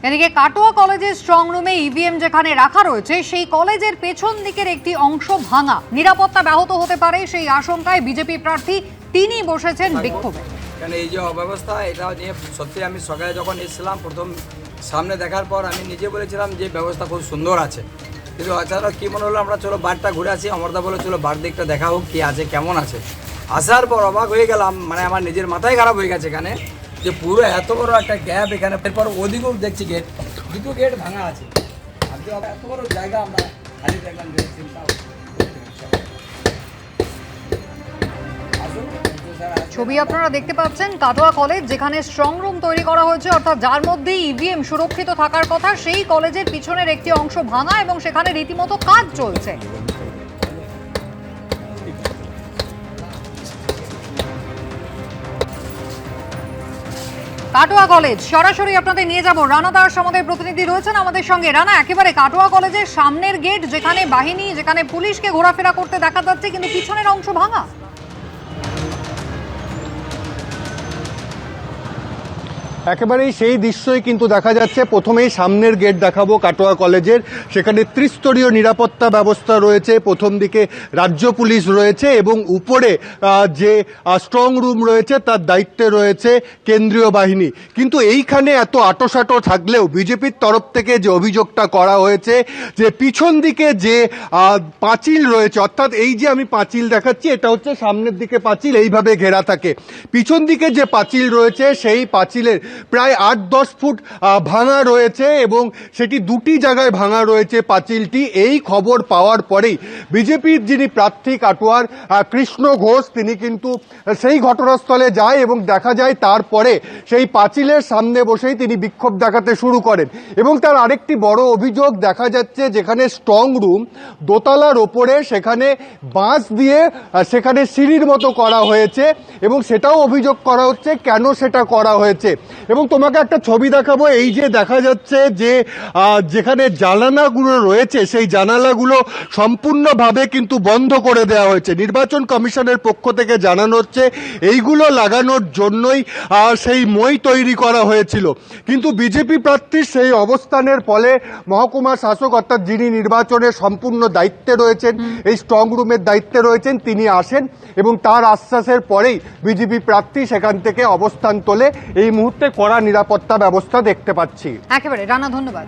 এদিকে কাটোয়া কলেজের স্ট্রং রুমে ইভিএম যেখানে রাখা রয়েছে সেই কলেজের পেছন দিকের একটি অংশ ভাঙা, নিরাপত্তা ব্যাহত হতে পারে সেই আশঙ্কায় বিজেপি প্রার্থী তিনি বসেছেন বিক্ষোভে। কারণ এই যে অব্যবস্থা, এটা নিয়ে সত্যি আমি সকালে যখন এসেছিলাম প্রথম সামনে দেখার পর আমি নিজে বলেছিলাম যে ব্যবস্থা খুব সুন্দর আছে, কিন্তু অচানক কী মনে হলো আমরা চলো বারটা ঘুরে আসি। অমরদা বলে চলো বার দিকটা দেখা হোক কী আছে কেমন আছে। আসার পর অবাক হয়ে গেলাম, মানে আমার নিজের মাথায় খারাপ হয়ে গেছে এখানে যে পুরো এত বড় একটা গ্যাপ এখানে। এরপর ওদিকেও দেখছি গেট, দুটো গেট ভাঙা আছে। এত বড় জায়গা আমরা খালি দেখলাম যে চিন্তা। ছবি আপনারা দেখতে পাচ্ছেন কাটোয়া কলেজ, যেখানে স্ট্রং রুম তৈরি করা হয়েছে, অর্থাৎ যার মধ্যে ইভিএম সুরক্ষিত থাকার কথা, সেই কলেজের পিছনের একটি অংশ ভাঙা এবং সেখানে রীতিমতো কাজ চলছে। কাটোয়া কলেজ সরাসরি আপনাদের নিয়ে যাব। রানা দাস আমাদের প্রতিনিধি রয়েছেন আমাদের সঙ্গে। রানা, একেবারে কাটোয়া কলেজের সামনের গেট, যেখানে বাহিনী, যেখানে পুলিশকে ঘোরাফেরা করতে দেখা যাচ্ছে, কিন্তু পিছনের অংশ ভাঙা। একেবারেই সেই দৃশ্যই কিন্তু দেখা যাচ্ছে। প্রথমেই সামনের গেট দেখাবো কাটোয়া কলেজের, সেখানে ত্রিস্তরীয় নিরাপত্তা ব্যবস্থা রয়েছে। প্রথম দিকে রাজ্য পুলিশ রয়েছে এবং উপরে যে স্ট্রং রুম রয়েছে তার দায়িত্বে রয়েছে কেন্দ্রীয় বাহিনী। কিন্তু এইখানে এত আটোসাটো থাকলেও বিজেপির তরফ থেকে যে অভিযোগটা করা হয়েছে যে পিছন দিকে যে পাঁচিল রয়েছে, অর্থাৎ এই যে আমি পাঁচিল দেখাচ্ছি, এটা হচ্ছে সামনের দিকে পাঁচিল এইভাবে ঘেরা থাকে। পিছন দিকে যে পাঁচিল রয়েছে সেই পাঁচিলের প্রায় 8-10 ফুট ভাঙা রয়েছে এবং সেটি দুটি জায়গায় ভাঙা রয়েছে পাঁচিলটি। এই খবর পাওয়ার পরেই বিজেপির যিনি প্রার্থী কাটোয়ার কৃষ্ণ ঘোষ, তিনি কিন্তু সেই ঘটনাস্থলে যায় এবং দেখা যায় তারপরে সেই পাঁচিলের সামনে বসেই তিনি বিক্ষোভ দেখাতে শুরু করেন। এবং তার আরেকটি বড় অভিযোগ দেখা যাচ্ছে, যেখানে স্ট্রং রুম দোতলার ওপরে, সেখানে বাঁশ দিয়ে সেখানে সিঁড়ির মতো করা হয়েছে এবং সেটাও অভিযোগ করা হচ্ছে কেন সেটা করা হয়েছে। এবং তোমাকে একটা ছবি দেখাবো। এই যে দেখা যাচ্ছে যে যেখানে জানালাগুলো রয়েছে সেই জানালাগুলো সম্পূর্ণভাবে কিন্তু বন্ধ করে দেওয়া হয়েছে। নির্বাচন কমিশনের পক্ষ থেকে জানানো হচ্ছে এইগুলো লাগানোর জন্যই সেই মই তৈরি করা হয়েছিল। কিন্তু বিজেপি প্রার্থীর সেই অবস্থানের ফলে মহকুমা শাসক, অর্থাৎ যিনি নির্বাচনের সম্পূর্ণ দায়িত্বে রয়েছেন, এই স্ট্রং রুমের দায়িত্বে রয়েছেন, তিনি আসেন এবং তার আশ্বাসের পরেই বিজেপি প্রার্থী সেখান থেকে অবস্থান তোলে। এই মুহূর্তে কড়া নিরাপত্তা ব্যবস্থা দেখতে পাচ্ছি। একেবারে রানা, ধন্যবাদ।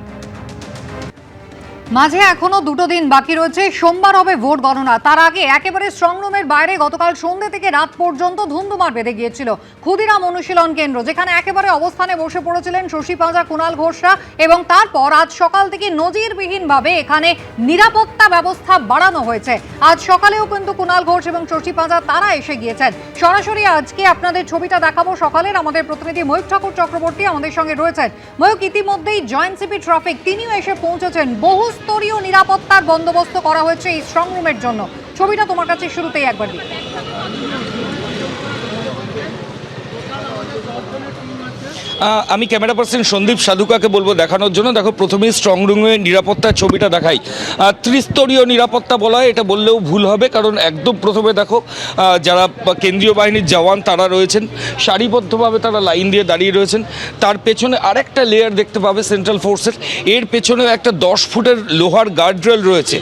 মাঝে এখনো 2 দিন বাকি রয়েছে, সোমবার হবে ভোট গণনা। তার আগে একেবারে স্ট্রং রুমের বাইরে গতকাল সন্ধ্যে থেকে রাত পর্যন্ত ধুন্ধুমার বেঁধে গিয়েছিল ক্ষুদিরাম অনুশীলন কেন্দ্র, যেখানে একেবারে অবস্থানে বসে পড়েছিলেন শশী পাঁজা, কুণাল ঘোষরা। এবং তারপর আজ সকাল থেকে নজিরবিহীনভাবে এখানে নিরাপত্তা ব্যবস্থা বাড়ানো হয়েছে। আজ সকালেও কিন্তু কুণাল ঘোষ এবং শশী পাঁজা তারা এসে গিয়েছেন। সরাসরি আজকে আপনাদের ছবিটা দেখাবো সকালের। আমাদের প্রতিনিধি ময়ূক ঠাকুর চক্রবর্তী আমাদের সঙ্গে রয়েছেন। ময়ূক, ইতিমধ্যেই জয়েন্ট সিপি ট্রাফিক তিনিও এসে পৌঁছেছেন। বহু স্তরীয় নিরাপত্তার বন্দোবস্ত করা হয়েছে এই স্ট্রং রুমের জন্য। ছবিটা তোমার কাছে শুরুতেই একবার দিই। আমি ক্যামেরা পার্সন সন্দীপ সাধুকাকে বলবো দেখানোর জন্য। দেখো, প্রথমেই স্ট্রং রুমের নিরাপত্তার ছবিটা দেখাই। ত্রিস্তরীয় নিরাপত্তা বলা হয়, এটা বললেও ভুল হবে, কারণ একদম প্রথমে দেখো যারা কেন্দ্রীয় বাহিনীর জওয়ান তারা রয়েছেন, সারিবদ্ধভাবে তারা লাইন দিয়ে দাঁড়িয়ে রয়েছেন। তার পেছনে আরেকটা লেয়ার দেখতে পাবে সেন্ট্রাল ফোর্সের, এর পেছনেও একটা 10 ফুটের লোহার গার্ডরেল রয়েছে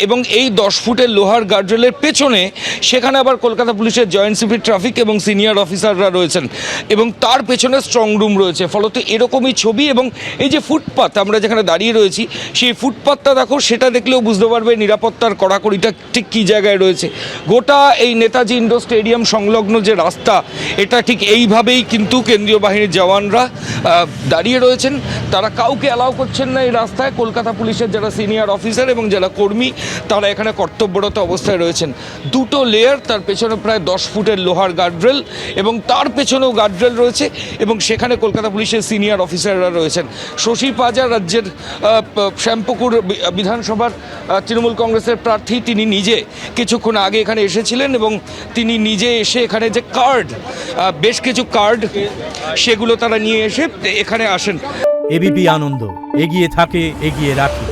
এবং এই 10 ফুটের লোহার গার্ডরেলের পেছনে সেখানে আবার কলকাতা পুলিশের জয়েন্ট সিপি ট্রাফিক এবং সিনিয়র অফিসাররা রয়েছেন এবং তার পেছনে স্ট্রং রুম রয়েছে। ফলত এরকমই ছবি। এবং এই যে ফুটপাথ আমরা যেখানে দাঁড়িয়ে রয়েছি, সেই ফুটপাথটা দেখো, সেটা দেখলেও বুঝতে পারবে নিরাপত্তার কড়াকড়িটা ঠিক কী জায়গায় রয়েছে। গোটা এই নেতাজি ইন্ডোর স্টেডিয়াম সংলগ্ন যে রাস্তা, এটা ঠিক এইভাবেই কিন্তু কেন্দ্রীয় বাহিনীর জওয়ানরা দাঁড়িয়ে রয়েছেন। তারা কাউকে অ্যালাউ করছেন না এই রাস্তায়। কলকাতা পুলিশের যারা সিনিয়র অফিসার এবং যারা কর্মী, তারা এখানে কর্তব্যরত অবস্থায় রয়েছেন। দুটো লেয়ার, তার পেছনে প্রায় 10 ফুটের লোহার গার্ডরেল এবং তার পেছনেও গার্ডরেল রয়েছে এবং সেখানে কলকাতা পুলিশের সিনিয়র অফিসাররা রয়েছেন। শশী পাঁজা রাজ্যের শ্যামপুকুর বিধানসভার তৃণমূল কংগ্রেসের প্রার্থী, তিনি নিজে কিছুক্ষণ আগে এখানে এসেছিলেন এবং তিনি নিজে এসে এখানে যে কার্ড, বেশ কিছু কার্ড, সেগুলো তারা নিয়ে এসে এখানে আসেন। এবিপি আনন্দ, এগিয়ে থাকে, এগিয়ে রাখে।